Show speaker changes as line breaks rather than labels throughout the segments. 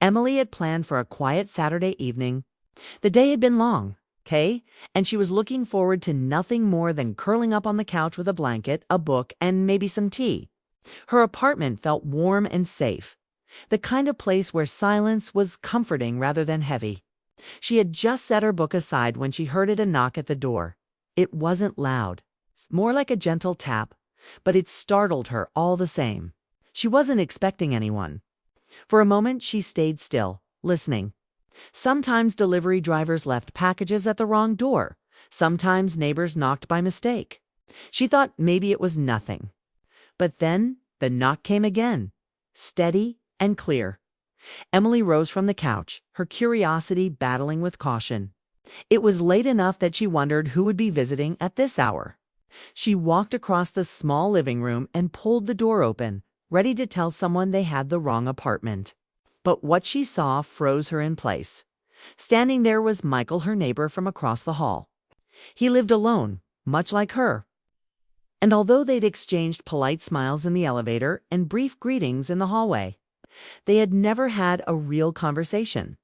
Emily had planned for a quiet Saturday evening. The day had been long, okay? And she was looking forward to nothing more than curling up on the couch with a blanket, a book, and maybe some tea. Her apartment felt warm and safe, the kind of place where silence was comforting rather than heavy. She had just set her book aside when she heard a knock at the door. It wasn't loud, more like a gentle tap, but it startled her all the same. She wasn't expecting anyone. For a moment, she stayed still, listening. Sometimes delivery drivers left packages at the wrong door. Sometimes neighbors knocked by mistake. She thought maybe it was nothing. But then the knock came again, steady and clear. Emily rose from the couch, her curiosity battling with caution. It was late enough that she wondered who would be visiting at this hour. She walked across the small living room and pulled the door open, ready to tell someone they had the wrong apartment. But what she saw froze her in place. Standing there was Michael, her neighbor from across the hall. He lived alone, much like her. And although they'd exchanged polite smiles in the elevator and brief greetings in the hallway, they had never had a real conversation.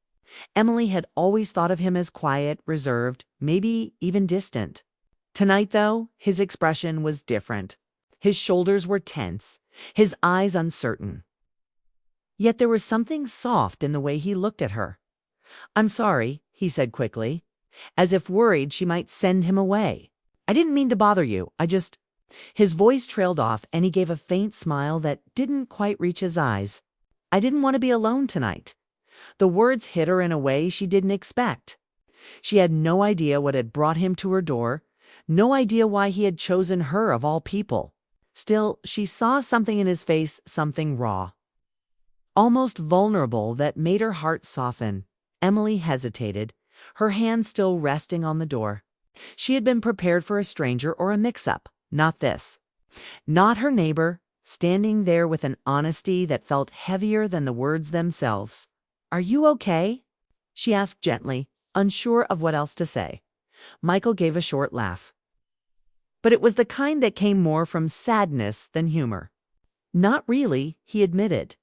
Emily had always thought of him as quiet, reserved, maybe even distant. Tonight, though, his expression was different. His shoulders were tense, his eyes uncertain. Yet there was something soft in the way he looked at her. "I'm sorry," he said quickly, as if worried she might send him away. "I didn't mean to bother you. His voice trailed off and he gave a faint smile that didn't quite reach his eyes. "I didn't want to be alone tonight." The words hit her in a way she didn't expect. She had no idea what had brought him to her door, no idea why he had chosen her of all people. Still, she saw something in his face, something raw, almost vulnerable, that made her heart soften. Emily hesitated, her hand still resting on the door. She had been prepared for a stranger or a mix-up, not this. Not her neighbor, standing there with an honesty that felt heavier than the words themselves. "Are you okay?" she asked gently, unsure of what else to say. Michael gave a short laugh. But it was the kind that came more from sadness than humor. "Not really," he admitted.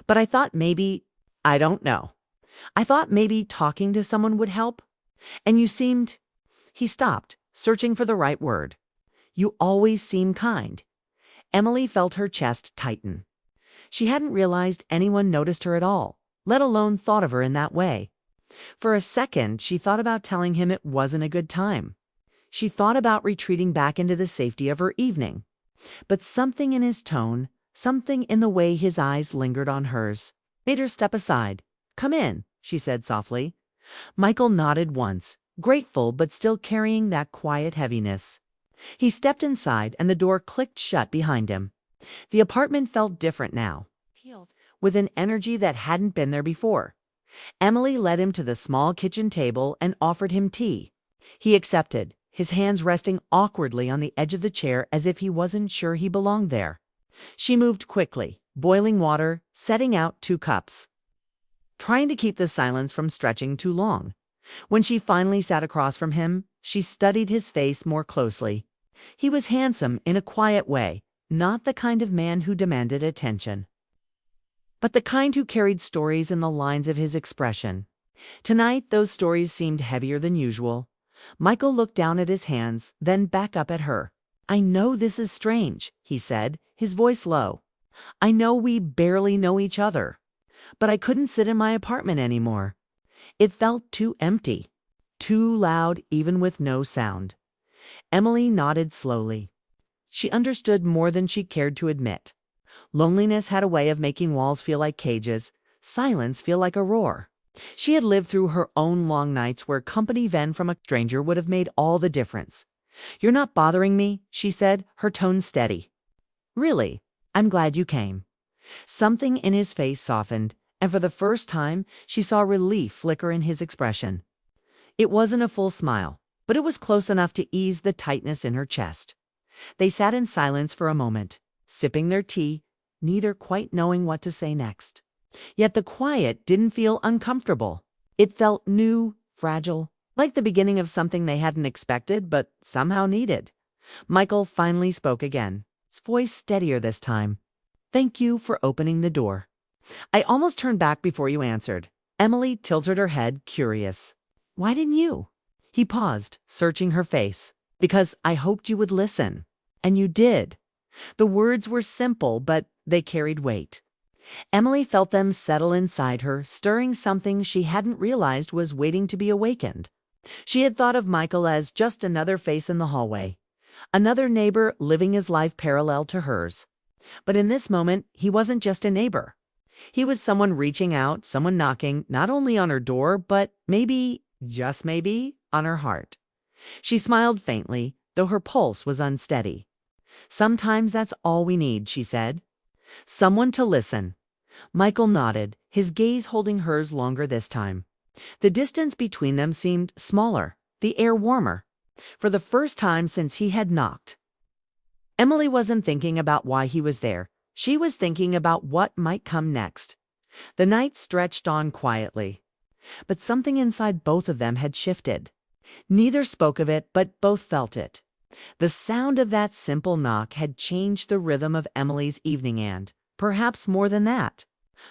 "But I thought I don't know. I thought maybe talking to someone would help. And you seemed—" He stopped, searching for the right word. "You always seem kind." Emily felt her chest tighten. She hadn't realized anyone noticed her at all, let alone thought of her in that way. For a second, she thought about telling him it wasn't a good time. She thought about retreating back into the safety of her evening. But something in his tone, something in the way his eyes lingered on hers, made her step aside. "Come in," she said softly. Michael nodded once, grateful but still carrying that quiet heaviness. He stepped inside and the door clicked shut behind him. The apartment felt different now, with an energy that hadn't been there before. Emily led him to the small kitchen table and offered him tea. He accepted, his hands resting awkwardly on the edge of the chair as if he wasn't sure he belonged there. She moved quickly, boiling water, setting out 2 cups, trying to keep the silence from stretching too long. When she finally sat across from him, she studied his face more closely. He was handsome in a quiet way, not the kind of man who demanded attention, but the kind who carried stories in the lines of his expression. Tonight, those stories seemed heavier than usual. Michael looked down at his hands, then back up at her. "I know this is strange," he said, his voice low. "I know we barely know each other. But I couldn't sit in my apartment anymore. It felt too empty, too loud even with no sound." Emily nodded slowly. She understood more than she cared to admit. Loneliness had a way of making walls feel like cages, silence feel like a roar. She had lived through her own long nights where company then from a stranger would have made all the difference. "You're not bothering me," she said, her tone steady. "Really, I'm glad you came." Something in his face softened, and for the first time she saw relief flicker in his expression. It wasn't a full smile, but it was close enough to ease the tightness in her chest. They sat in silence for a moment, sipping their tea, neither quite knowing what to say next. Yet the quiet didn't feel uncomfortable. It felt new, fragile, like the beginning of something they hadn't expected but somehow needed. Michael finally spoke again, his voice steadier this time. "Thank you for opening the door." I almost turned back before you answered. Emily tilted her head, curious. Why didn't you? He paused, searching her face. Because I hoped you would listen. And you did. The words were simple, but they carried weight. Emily felt them settle inside her, stirring something she hadn't realized was waiting to be awakened. She had thought of Michael as just another face in the hallway, another neighbor living his life parallel to hers. But in this moment, he wasn't just a neighbor. He was someone reaching out, someone knocking, not only on her door, but maybe, just maybe, on her heart. She smiled faintly, though her pulse was unsteady. Sometimes that's all we need, she said. Someone to listen. Michael nodded, his gaze holding hers longer this time. The distance between them seemed smaller, the air warmer. For the first time since he had knocked. Emily wasn't thinking about why he was there. She was thinking about what might come next. The night stretched on quietly. But something inside both of them had shifted. Neither spoke of it, but both felt it. The sound of that simple knock had changed the rhythm of Emily's evening and, perhaps more than that,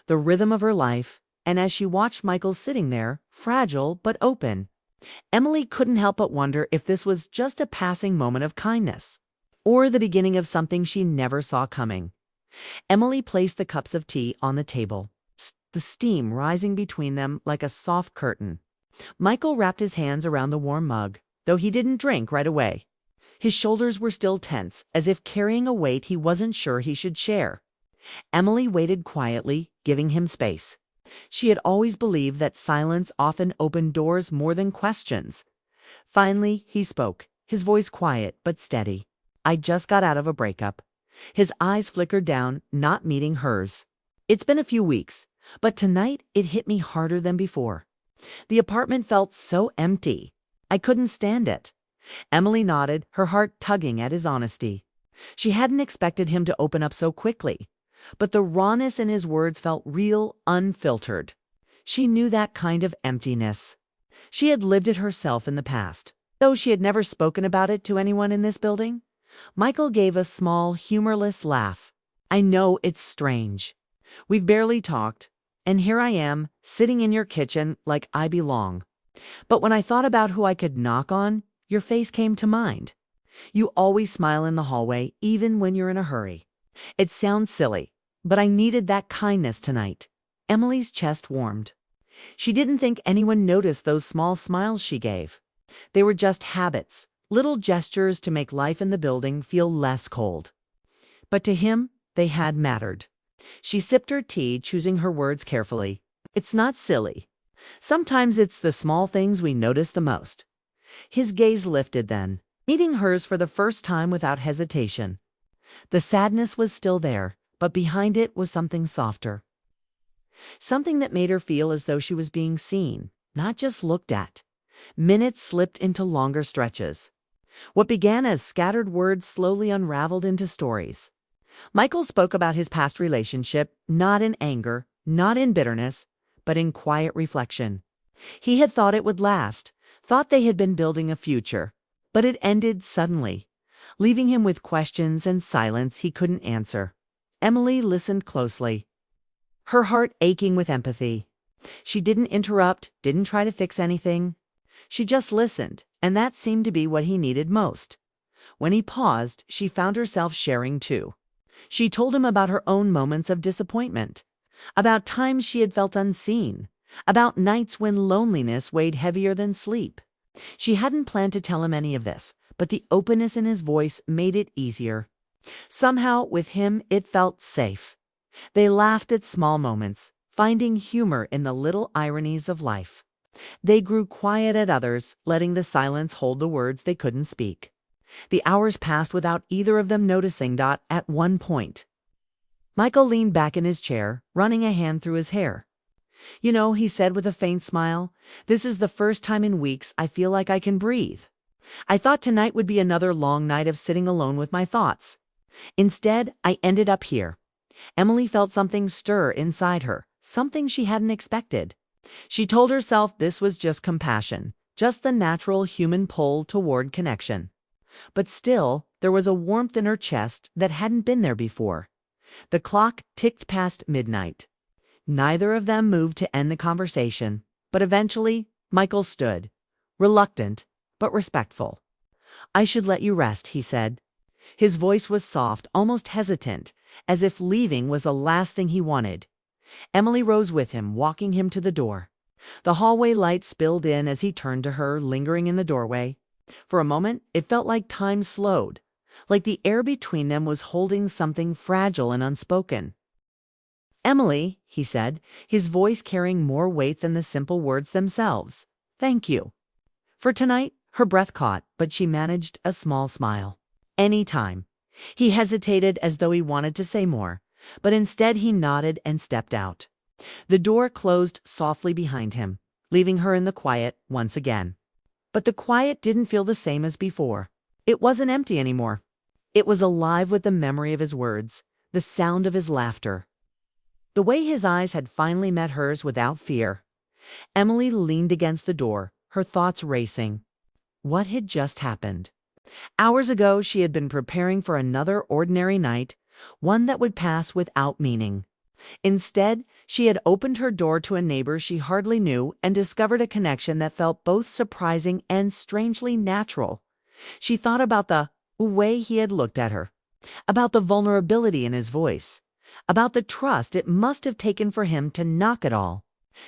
the rhythm of her life, and as she watched Michael sitting there, fragile but open, Emily couldn't help but wonder if this was just a passing moment of kindness, or the beginning of something she never saw coming. Emily placed the cups of tea on the table, the steam rising between them like a soft curtain. Michael wrapped his hands around the warm mug, though he didn't drink right away. His shoulders were still tense, as if carrying a weight he wasn't sure he should share. Emily waited quietly, giving him space. She had always believed that silence often opened doors more than questions. Finally, he spoke, his voice quiet but steady. I just got out of a breakup. His eyes flickered down, not meeting hers. It's been a few weeks, but tonight it hit me harder than before. The apartment felt so empty. I couldn't stand it. Emily nodded, her heart tugging at his honesty. She hadn't expected him to open up so quickly, but the rawness in his words felt real, unfiltered. She knew that kind of emptiness. She had lived it herself in the past, though she had never spoken about it to anyone in this building. Michael gave a small, humorless laugh. I know it's strange. We've barely talked, and here I am, sitting in your kitchen like I belong. But when I thought about who I could knock on, your face came to mind. You always smile in the hallway, even when you're in a hurry. It sounds silly, but I needed that kindness tonight. Emily's chest warmed. She didn't think anyone noticed those small smiles she gave. They were just habits, little gestures to make life in the building feel less cold. But to him, they had mattered. She sipped her tea, choosing her words carefully. It's not silly. Sometimes it's the small things we notice the most. His gaze lifted then, meeting hers for the first time without hesitation. The sadness was still there, but behind it was something softer. Something that made her feel as though she was being seen, not just looked at. Minutes slipped into longer stretches. What began as scattered words slowly unraveled into stories. Michael spoke about his past relationship, not in anger, not in bitterness, but in quiet reflection. He had thought it would last, thought they had been building a future, but it ended suddenly, leaving him with questions and silence he couldn't answer. Emily listened closely, her heart aching with empathy. She didn't interrupt, didn't try to fix anything. She just listened, and that seemed to be what he needed most. When he paused, she found herself sharing too. She told him about her own moments of disappointment, about times she had felt unseen, about nights when loneliness weighed heavier than sleep. She hadn't planned to tell him any of this, but the openness in his voice made it easier. Somehow, with him, it felt safe. They laughed at small moments, finding humor in the little ironies of life. They grew quiet at others, letting the silence hold the words they couldn't speak. The hours passed without either of them noticing. At one point, Michael leaned back in his chair, running a hand through his hair. You know, he said with a faint smile, this is the first time in weeks I feel like I can breathe. I thought tonight would be another long night of sitting alone with my thoughts. Instead, I ended up here. Emily felt something stir inside her, something she hadn't expected. She told herself this was just compassion, just the natural human pull toward connection. But still, there was a warmth in her chest that hadn't been there before. The clock ticked past midnight. Neither of them moved to end the conversation, but eventually Michael stood, reluctant but respectful. "I should let you rest," he said. His voice was soft, almost hesitant, as if leaving was the last thing he wanted. Emily rose with him, walking him to the door. The hallway light spilled in as he turned to her, lingering in the doorway. For a moment, it felt like time slowed, like the air between them was holding something fragile and unspoken. "Emily," he said, his voice carrying more weight than the simple words themselves. "Thank you." For tonight, her breath caught, but she managed a small smile. "Any time." He hesitated as though he wanted to say more, but instead he nodded and stepped out. The door closed softly behind him, leaving her in the quiet once again. But the quiet didn't feel the same as before. It wasn't empty anymore. It was alive with the memory of his words, the sound of his laughter. The way his eyes had finally met hers without fear. Emily leaned against the door, her thoughts racing. What had just happened? Hours ago, she had been preparing for another ordinary night, one that would pass without meaning. Instead, she had opened her door to a neighbor she hardly knew and discovered a connection that felt both surprising and strangely natural. She thought about the way he had looked at her, about the vulnerability in his voice, about the trust it must have taken for him to knock it all.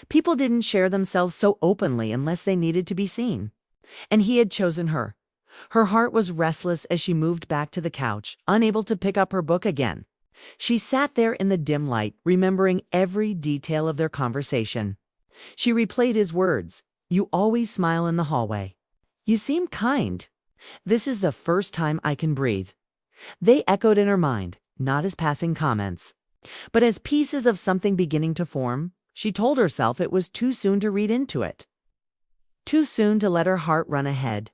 People didn't share themselves so openly unless they needed to be seen. And he had chosen her. Her heart was restless as she moved back to the couch, unable to pick up her book again. She sat there in the dim light, remembering every detail of their conversation. She replayed his words. "You always smile in the hallway. You seem kind. This is the first time I can breathe." They echoed in her mind, not as passing comments, but as pieces of something beginning to form. She told herself it was too soon to read into it. Too soon to let her heart run ahead.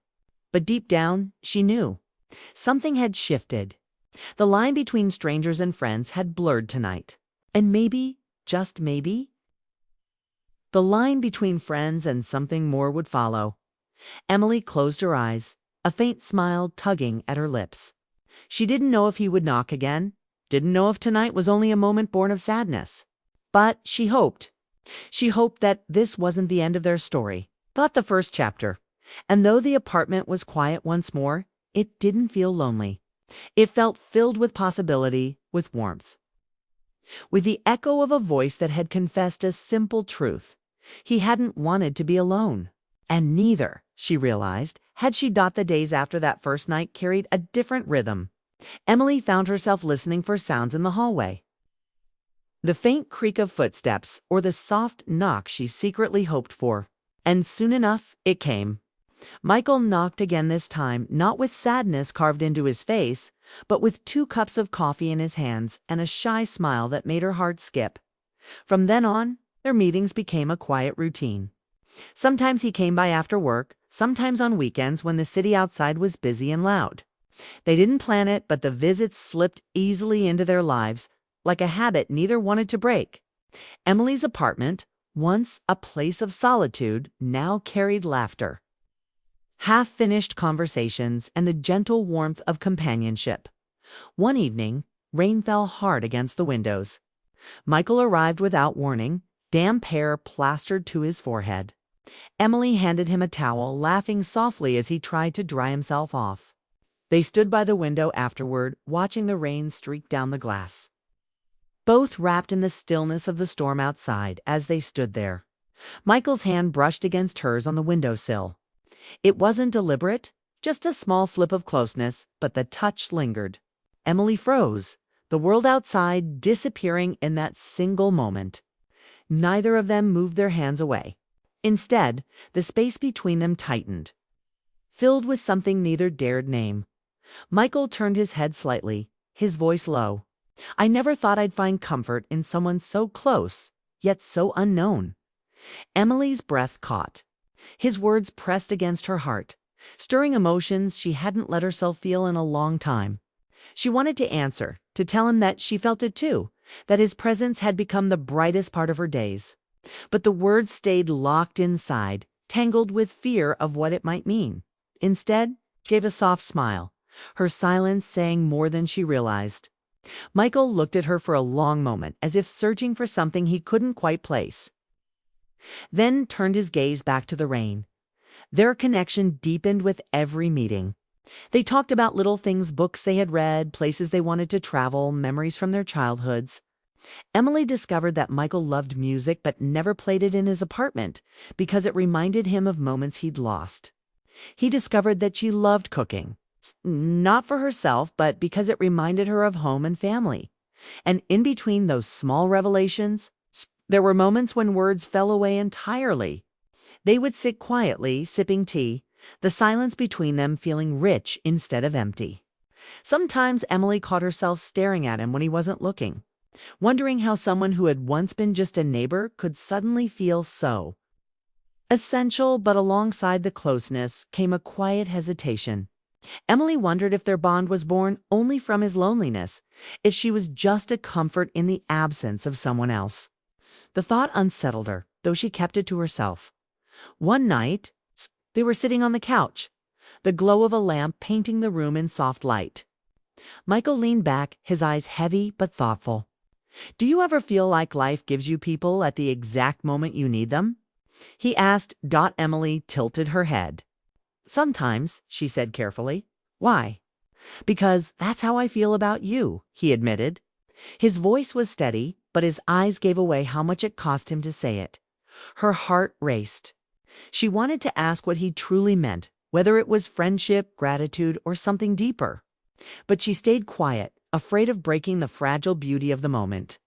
But deep down, she knew. Something had shifted. The line between strangers and friends had blurred tonight. And maybe, just maybe, the line between friends and something more would follow. Emily closed her eyes, a faint smile tugging at her lips. She didn't know if he would knock again, didn't know if tonight was only a moment born of sadness. But she hoped. She hoped that this wasn't the end of their story, but the first chapter. And though the apartment was quiet once more, it didn't feel lonely. It felt filled with possibility, with warmth. With the echo of a voice that had confessed a simple truth. He hadn't wanted to be alone. And neither, she realized, had she. The days after that first night carried a different rhythm. Emily found herself listening for sounds in the hallway. The faint creak of footsteps, or the soft knock she secretly hoped for. And soon enough, it came. Michael knocked again, this time not with sadness carved into his face, but with 2 cups of coffee in his hands and a shy smile that made her heart skip. From then on, their meetings became a quiet routine. Sometimes he came by after work, sometimes on weekends when the city outside was busy and loud. They didn't plan it, but the visits slipped easily into their lives, like a habit neither wanted to break. Emily's apartment, once a place of solitude, now carried laughter, half-finished conversations, and the gentle warmth of companionship. One evening, rain fell hard against the windows. Michael arrived without warning, damp hair plastered to his forehead. Emily handed him a towel, laughing softly as he tried to dry himself off. They stood by the window afterward, watching the rain streak down the glass. Both wrapped in the stillness of the storm outside as they stood there. Michael's hand brushed against hers on the windowsill. It wasn't deliberate, just a small slip of closeness, but the touch lingered. Emily froze, the world outside disappearing in that single moment. Neither of them moved their hands away. Instead, the space between them tightened, filled with something neither dared name. Michael turned his head slightly, his voice low. "I never thought I'd find comfort in someone so close, yet so unknown." Emily's breath caught. His words pressed against her heart, stirring emotions she hadn't let herself feel in a long time. She wanted to answer, to tell him that she felt it too, that his presence had become the brightest part of her days. But the words stayed locked inside, tangled with fear of what it might mean. Instead, she gave a soft smile, her silence saying more than she realized. Michael looked at her for a long moment, as if searching for something he couldn't quite place, then turned his gaze back to the rain. Their connection deepened with every meeting. They talked about little things, books they had read, places they wanted to travel, memories from their childhoods. Emily discovered that Michael loved music but never played it in his apartment because it reminded him of moments he'd lost. He discovered that she loved cooking, not for herself, but because it reminded her of home and family. And in between those small revelations, there were moments when words fell away entirely. They would sit quietly, sipping tea, the silence between them feeling rich instead of empty. Sometimes Emily caught herself staring at him when he wasn't looking, wondering how someone who had once been just a neighbor could suddenly feel so essential. But alongside the closeness came a quiet hesitation. Emily wondered if their bond was born only from his loneliness, if she was just a comfort in the absence of someone else. The thought unsettled her, though she kept it to herself. One night, they were sitting on the couch, the glow of a lamp painting the room in soft light. Michael leaned back, his eyes heavy but thoughtful. "Do you ever feel like life gives you people at the exact moment you need them?" he asked. Emily tilted her head. "Sometimes," she said carefully. "Why?" "Because that's how I feel about you," he admitted. His voice was steady, but his eyes gave away how much it cost him to say it. Her heart raced. She wanted to ask what he truly meant, whether it was friendship, gratitude, or something deeper. But she stayed quiet, afraid of breaking the fragile beauty of the moment.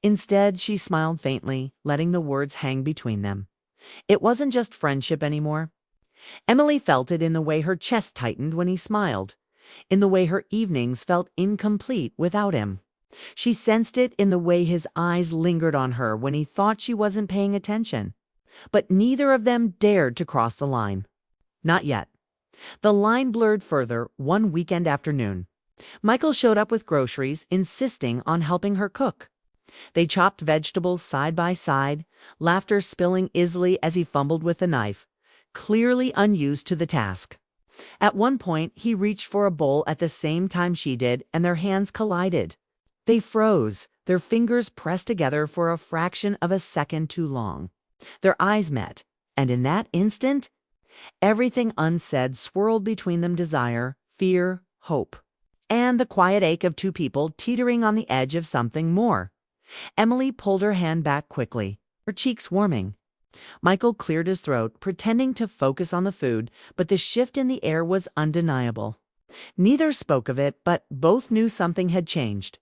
Instead, she smiled faintly, letting the words hang between them. It wasn't just friendship anymore. Emily felt it in the way her chest tightened when he smiled, in the way her evenings felt incomplete without him. She sensed it in the way his eyes lingered on her when he thought she wasn't paying attention. But neither of them dared to cross the line. Not yet. The line blurred further one weekend afternoon. Michael showed up with groceries, insisting on helping her cook. They chopped vegetables side by side, laughter spilling easily as he fumbled with the knife, clearly unused to the task. At one point, he reached for a bowl at the same time she did, and their hands collided. They froze, their fingers pressed together for a fraction of a second too long. Their eyes met, and in that instant, everything unsaid swirled between them: desire, fear, hope, and the quiet ache of two people teetering on the edge of something more. Emily pulled her hand back quickly, her cheeks warming. Michael cleared his throat, pretending to focus on the food, but the shift in the air was undeniable. Neither spoke of it, but both knew something had changed.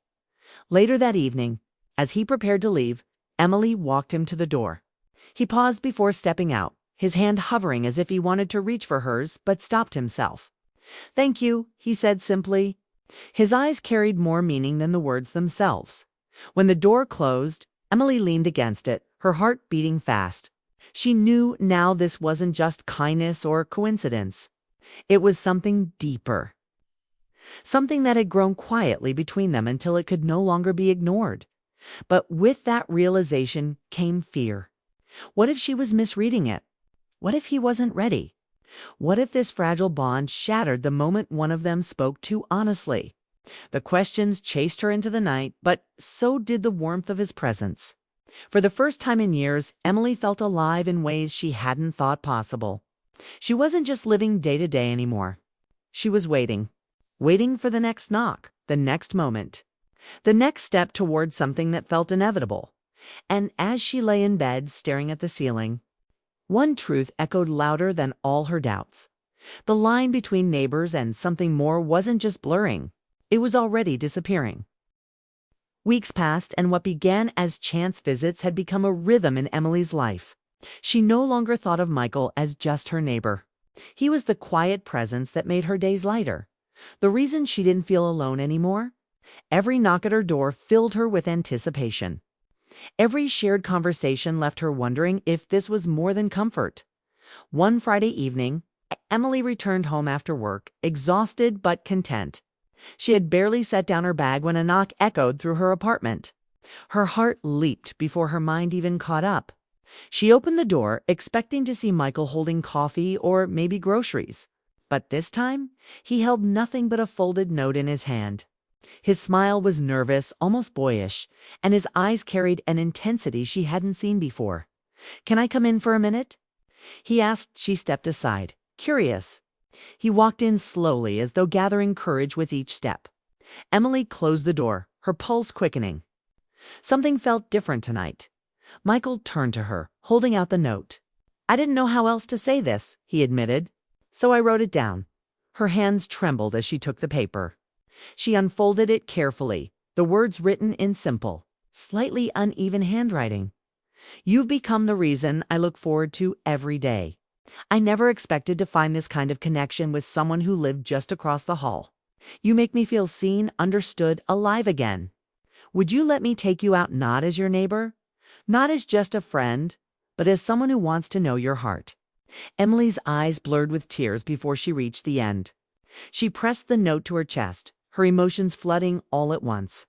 Later that evening, as he prepared to leave, Emily walked him to the door. He paused before stepping out, his hand hovering as if he wanted to reach for hers, but stopped himself. "Thank you," he said simply. His eyes carried more meaning than the words themselves. When the door closed, Emily leaned against it, her heart beating fast. She knew now this wasn't just kindness or coincidence. It was something deeper. Something that had grown quietly between them until it could no longer be ignored. But with that realization came fear. What if she was misreading it? What if he wasn't ready? What if this fragile bond shattered the moment one of them spoke too honestly? The questions chased her into the night, but so did the warmth of his presence. For the first time in years, Emily felt alive in ways she hadn't thought possible. She wasn't just living day to day anymore. She was waiting for the next knock, the next moment, the next step toward something that felt inevitable. And as she lay in bed, staring at the ceiling, one truth echoed louder than all her doubts. The line between neighbors and something more wasn't just blurring, it was already disappearing. Weeks passed, and what began as chance visits had become a rhythm in Emily's life. She no longer thought of Michael as just her neighbor. He was the quiet presence that made her days lighter. The reason she didn't feel alone anymore? Every knock at her door filled her with anticipation. Every shared conversation left her wondering if this was more than comfort. One Friday evening, Emily returned home after work, exhausted but content. She had barely set down her bag when a knock echoed through her apartment. Her heart leaped before her mind even caught up. She opened the door, expecting to see Michael holding coffee or maybe groceries. But this time, he held nothing but a folded note in his hand. His smile was nervous, almost boyish, and his eyes carried an intensity she hadn't seen before. "Can I come in for a minute?" he asked. She stepped aside, curious. He walked in slowly, as though gathering courage with each step. Emily closed the door, her pulse quickening. Something felt different tonight. Michael turned to her, holding out the note. "I didn't know how else to say this," he admitted, "so I wrote it down." Her hands trembled as she took the paper. She unfolded it carefully, the words written in simple, slightly uneven handwriting. "You've become the reason I look forward to every day. I never expected to find this kind of connection with someone who lived just across the hall. You make me feel seen, understood, alive again. Would you let me take you out, not as your neighbor, not as just a friend, but as someone who wants to know your heart?" Emily's eyes blurred with tears before she reached the end. She pressed the note to her chest, her emotions flooding all at once.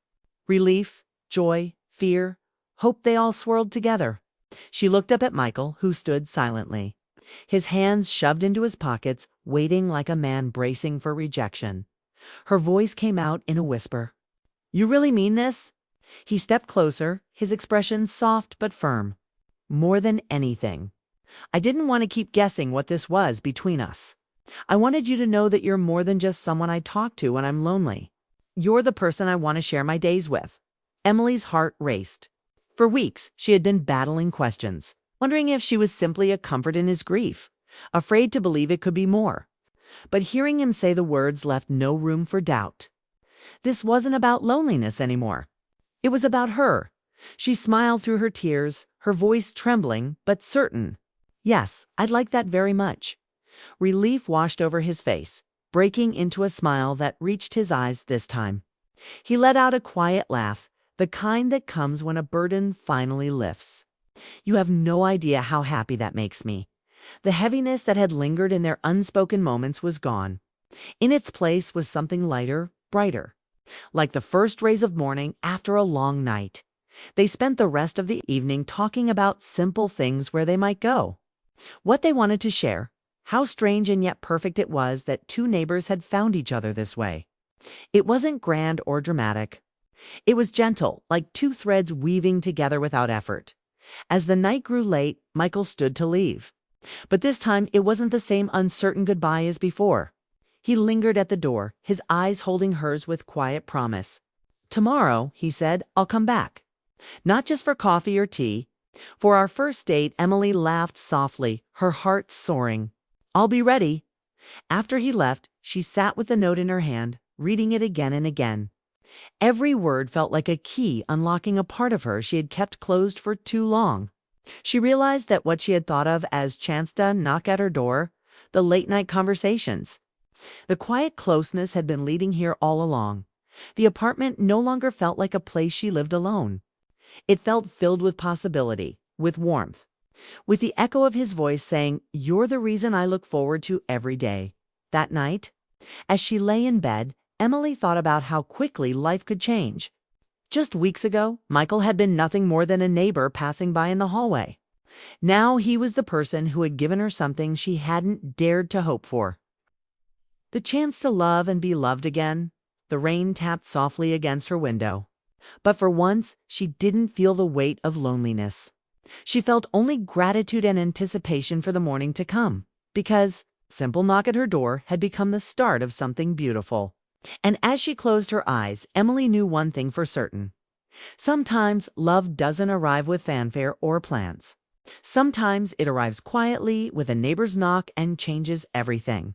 Relief, joy, fear, hope, they all swirled together. She looked up at Michael, who stood silently, his hands shoved into his pockets, waiting like a man bracing for rejection. Her voice came out in a whisper. "You really mean this?" He stepped closer, his expression soft but firm. "More than anything. I didn't want to keep guessing what this was between us. I wanted you to know that you're more than just someone I talk to when I'm lonely. You're the person I want to share my days with." Emily's heart raced. For weeks, she had been battling questions, wondering if she was simply a comfort in his grief, afraid to believe it could be more. But hearing him say the words left no room for doubt. This wasn't about loneliness anymore. It was about her. She smiled through her tears, her voice trembling but certain. "Yes, I'd like that very much." Relief washed over his face, breaking into a smile that reached his eyes this time. He let out a quiet laugh, the kind that comes when a burden finally lifts. "You have no idea how happy that makes me." The heaviness that had lingered in their unspoken moments was gone. In its place was something lighter, brighter, like the first rays of morning after a long night. They spent the rest of the evening talking about simple things, where they might go, what they wanted to share, how strange and yet perfect it was that two neighbors had found each other this way. It wasn't grand or dramatic. It was gentle, like two threads weaving together without effort. As the night grew late, Michael stood to leave. But this time it wasn't the same uncertain goodbye as before. He lingered at the door, his eyes holding hers with quiet promise. "Tomorrow," he said, "I'll come back. Not just for coffee or tea. For our first date." Emily laughed softly, her heart soaring. "I'll be ready." After he left, she sat with the note in her hand, reading it again and again. Every word felt like a key unlocking a part of her she had kept closed for too long. She realized that what she had thought of as chance to knock at her door, the late-night conversations, the quiet closeness, had been leading here all along. The apartment no longer felt like a place she lived alone. It felt filled with possibility, with warmth, with the echo of his voice saying, "You're the reason I look forward to every day." That night, as she lay in bed, Emily thought about how quickly life could change. Just weeks ago, Michael had been nothing more than a neighbor passing by in the hallway. Now he was the person who had given her something she hadn't dared to hope for. The chance to love and be loved again. The rain tapped softly against her window. But for once, she didn't feel the weight of loneliness. She felt only gratitude and anticipation for the morning to come, because simple knock at her door had become the start of something beautiful. And as she closed her eyes, Emily knew one thing for certain. Sometimes love doesn't arrive with fanfare or plans. Sometimes it arrives quietly with a neighbor's knock and changes everything.